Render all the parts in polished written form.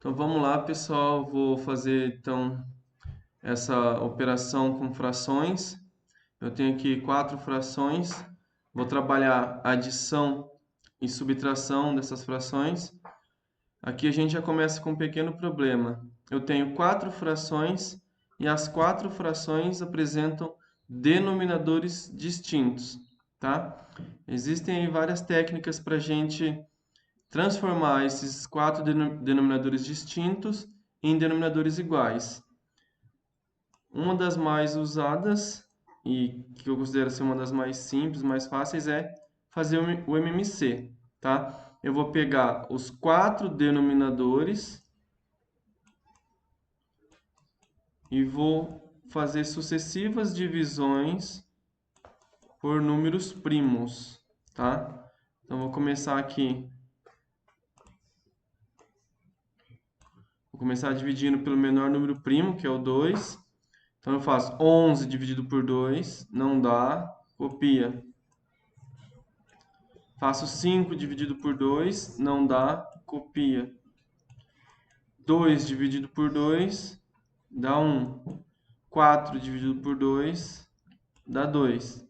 Então vamos lá, pessoal. Vou fazer então essa operação com frações. Eu tenho aqui 4 frações. Vou trabalhar adição e subtração dessas frações. Aqui a gente já começa com um pequeno problema. Eu tenho 4 frações e as 4 frações apresentam denominadores distintos, tá? Existem aí várias técnicas para a gente transformar esses 4 denominadores distintos em denominadores iguais. Uma das mais usadas e que eu considero ser uma das mais simples, mais fáceis é fazer o MMC, tá? Eu vou pegar os 4 denominadores e vou fazer sucessivas divisões por números primos, tá? Então vou começar aqui. Vou começar dividindo pelo menor número primo, que é o 2. Então eu faço 11 dividido por 2, não dá, copia. Faço 5 dividido por 2, não dá, copia. 2 dividido por 2 dá 1. 4 dividido por 2 dá 2.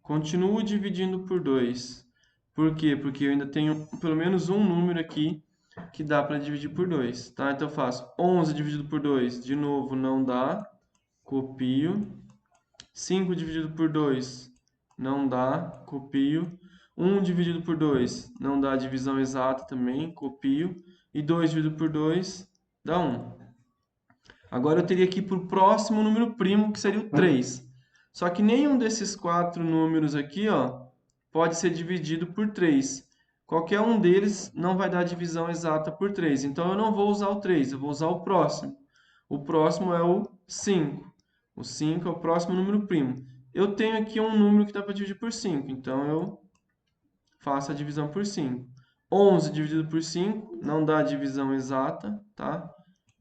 Continuo dividindo por 2. Por quê? Porque eu ainda tenho pelo menos um número aqui que dá para dividir por 2, tá? Então eu faço 11 dividido por 2, de novo não dá, copio. 5 dividido por 2 não dá, copio. 1 dividido por 2 não dá divisão exata também, copio. E 2 dividido por 2 dá 1. Agora eu teria que ir para o próximo número primo, que seria o 3. Só que nenhum desses 4 números aqui, ó, pode ser dividido por 3. Qualquer um deles não vai dar divisão exata por 3. Então eu não vou usar o 3, eu vou usar o próximo. O próximo é o 5. O 5 é o próximo número primo. Eu tenho aqui um número que dá para dividir por 5, então eu faço a divisão por 5. 11 dividido por 5 não dá divisão exata, tá?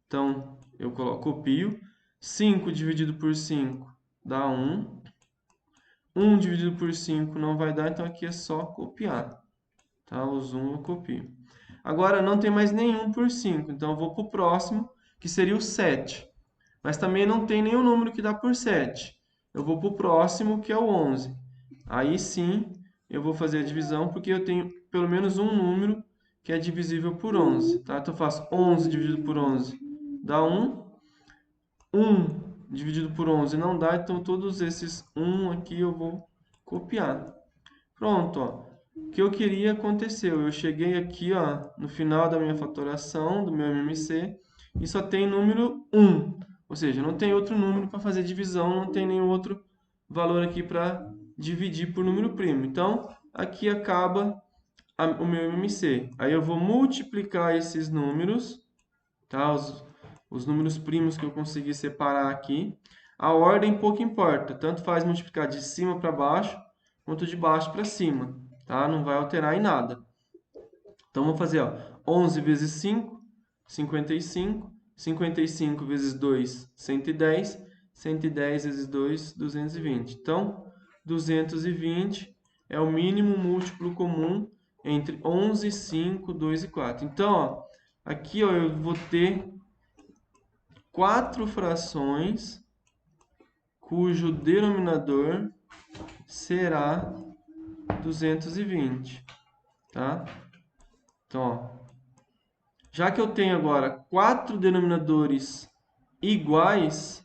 Então eu copio. 5 dividido por 5 dá 1. 1 dividido por 5 não vai dar, então aqui é só copiar. Tá? Os 1 eu copio. Agora não tem mais nenhum por 5, então eu vou para o próximo, que seria o 7. Mas também não tem nenhum número que dá por 7. Eu vou para o próximo, que é o 11. Aí sim, eu vou fazer a divisão, porque eu tenho pelo menos um número que é divisível por 11. Tá? Então eu faço 11 dividido por 11 dá 1. 1 dividido por 11 não dá, então todos esses 1 aqui eu vou copiar. Pronto, ó. O que eu queria aconteceu. Eu cheguei aqui, ó, no final da minha fatoração, do meu MMC, e só tem número 1. Ou seja, não tem outro número para fazer divisão, não tem nenhum outro valor aqui para dividir por número primo. Então, aqui acaba o meu MMC. Aí eu vou multiplicar esses números, tá? Os números primos que eu consegui separar aqui. A ordem pouco importa, tanto faz multiplicar de cima para baixo, quanto de baixo para cima, tá? Não vai alterar em nada. Então vamos fazer, ó, 11 vezes 5, 55. 55 vezes 2, 110. 110 vezes 2, 220. Então, 220 é o mínimo múltiplo comum entre 11, 5, 2 e 4. Então, ó, aqui ó, eu vou ter 4 frações cujo denominador será 220, tá? Então, ó, já que eu tenho agora 4 denominadores iguais,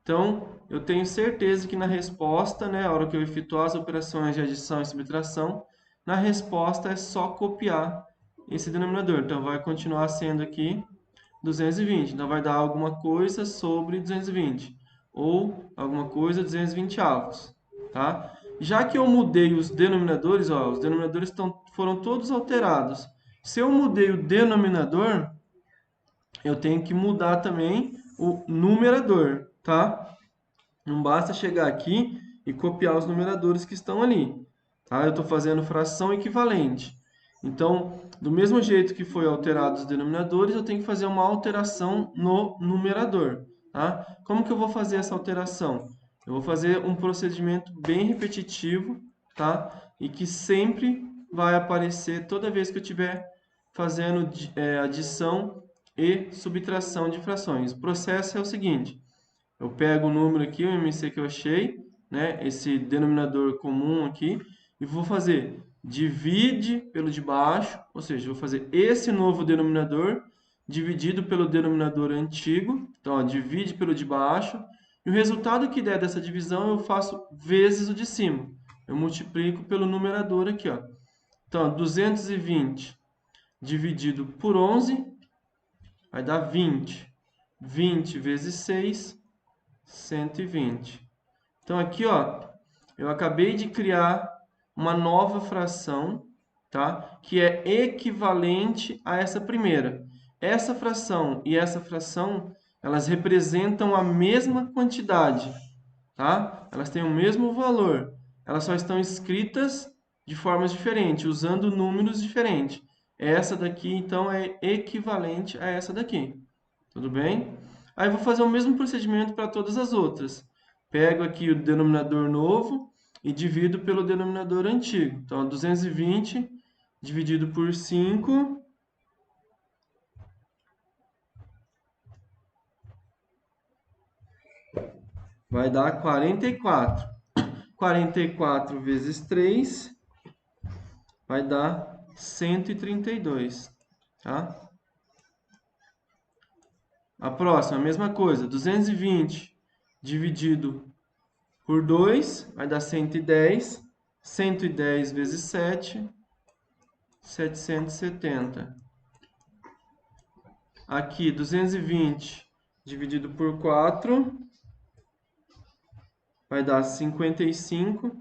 então eu tenho certeza que na resposta, né, a hora que eu efetuar as operações de adição e subtração, na resposta é só copiar esse denominador. Então vai continuar sendo aqui 220. Então vai dar alguma coisa sobre 220 ou alguma coisa 220 avos, tá? Já que eu mudei os denominadores, ó, os denominadores foram todos alterados. Se eu mudei o denominador, eu tenho que mudar também o numerador, tá? Não basta chegar aqui e copiar os numeradores que estão ali, tá? Eu estou fazendo fração equivalente. Então, do mesmo jeito que foi alterado os denominadores, eu tenho que fazer uma alteração no numerador, tá? Como que eu vou fazer essa alteração? Eu vou fazer um procedimento bem repetitivo, tá? E que sempre vai aparecer toda vez que eu estiver fazendo adição e subtração de frações. O processo é o seguinte: eu pego o número aqui, o MC que eu achei, né, esse denominador comum aqui, e vou fazer divide pelo de baixo, ou seja, eu vou fazer esse novo denominador dividido pelo denominador antigo. Então, ó, divide pelo de baixo, e o resultado que der dessa divisão eu faço vezes o de cima. Eu multiplico pelo numerador aqui, ó. Então, 220 dividido por 11 vai dar 20. 20 vezes 6, 120. Então, aqui, ó, eu acabei de criar uma nova fração, tá? Que é equivalente a essa primeira. Essa fração e essa fração, elas representam a mesma quantidade, tá? Elas têm o mesmo valor. Elas só estão escritas de formas diferentes, usando números diferentes. Essa daqui, então, é equivalente a essa daqui. Tudo bem? Aí eu vou fazer o mesmo procedimento para todas as outras. Pego aqui o denominador novo e divido pelo denominador antigo. Então, 220 dividido por 5 vai dar 44. 44 vezes 3 vai dar 132, tá? A próxima, a mesma coisa, 220 dividido por 2 vai dar 110. 110 vezes 7, 770. Aqui, 220 dividido por 4 vai dar 55.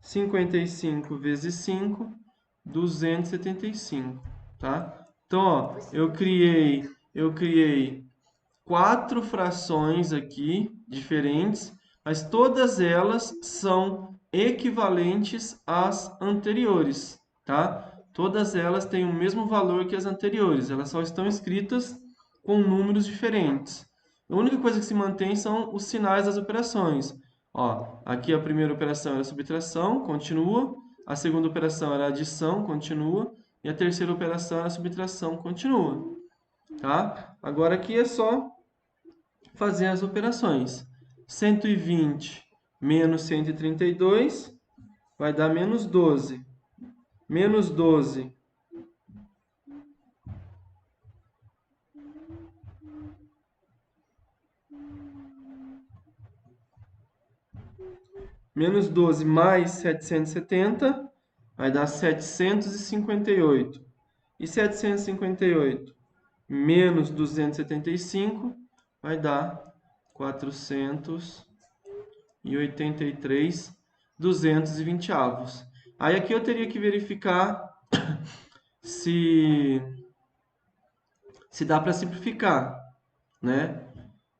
55 vezes 5, 275, tá? Então, ó, eu criei 4 frações aqui diferentes, mas todas elas são equivalentes às anteriores, tá? Todas elas têm o mesmo valor que as anteriores, elas só estão escritas com números diferentes. A única coisa que se mantém são os sinais das operações. Ó, aqui a primeira operação era subtração, continua. A segunda operação era adição, continua. E a terceira operação era subtração, continua. Tá? Agora aqui é só fazer as operações. 120 menos 132 vai dar menos 12. Menos 12 menos 12 mais 770 vai dar 758. E 758 menos 275 vai dar 483 220 avos. Aí aqui eu teria que verificar se dá para simplificar, né?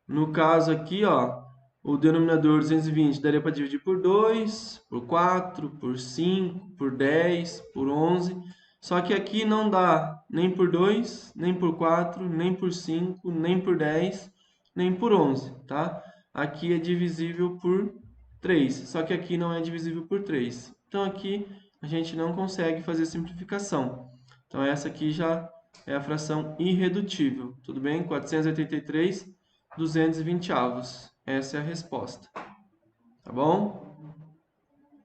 No caso aqui, ó, o denominador 220 daria para dividir por 2, por 4, por 5, por 10, por 11. Só que aqui não dá nem por 2, nem por 4, nem por 5, nem por 10, nem por 11, tá? Aqui é divisível por 3, só que aqui não é divisível por 3. Então aqui a gente não consegue fazer simplificação. Então essa aqui já é a fração irredutível, tudo bem? 483 220 avos. Essa é a resposta. Tá bom?